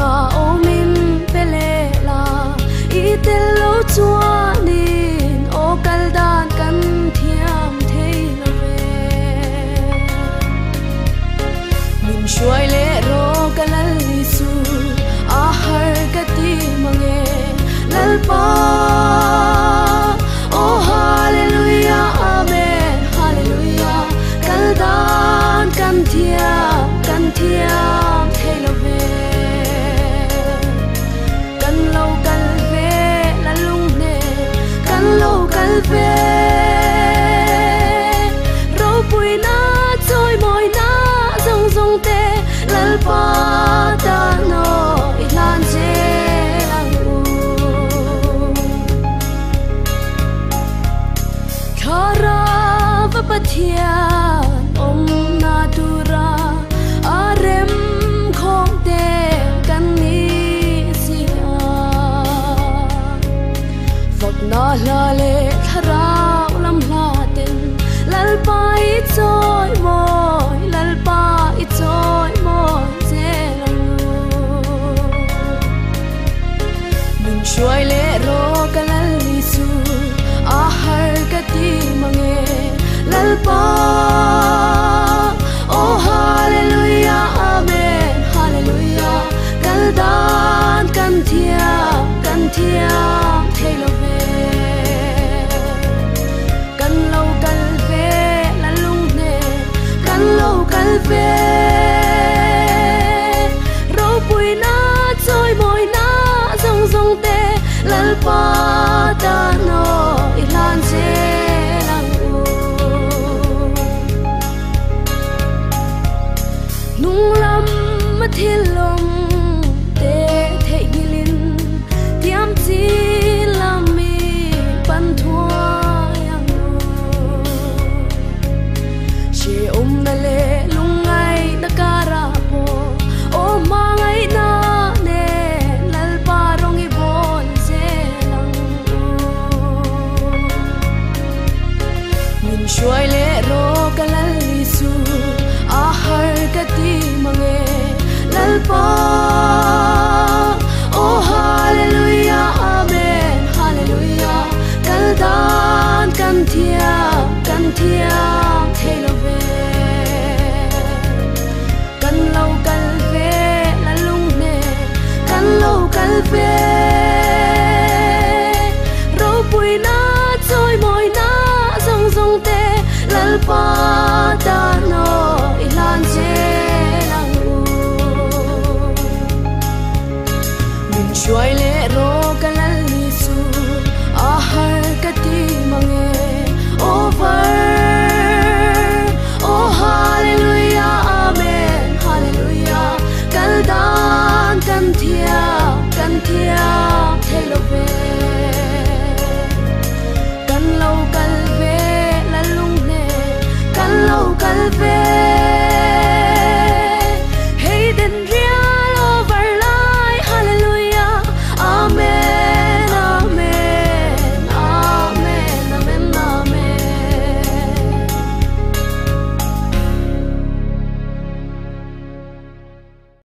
nga o min pele la i tel lo chuanin o kaldan kan thiam thei lo ve min shuai le ro kalal li su a har ka ti mange lalpa oh hallelujah amen hallelujah kaldan kan thiam thei lo ve kan lo kal ve la lung ne kan lo kal ve ro pui na choi moi na zong zong te lalpa ta no i lan je lang u khara va pathian om na dura arem khong te kan ni sia vak na la le tharau lam la ten lalpa I choi moi je min shuai le ro kalal li su a har ka ti mange lalpa oh hallelujah amen hallelujah kaldan kan thiam thei lo ve kan lo kal ve la lung ne kan lo kal ve ro pui na choi moi na zong zong te lalpa ta no i lan je lang u nung lam ma thil lom te thei gilin tiam chi lam mi pan thua yang she na le lung ngai na kara po o ma ngai na ne lalpa rong I bon je lang min shuai le ro kalal li su a har ka ti mange lalpa oh hallelujah amen hallelujah kaldan kan thiam thei lo ve kan lo kal ve la lung ne kan lo kal ve ro pui na choi moi na zong zong te lalpa ta no i lan je lang u min shuai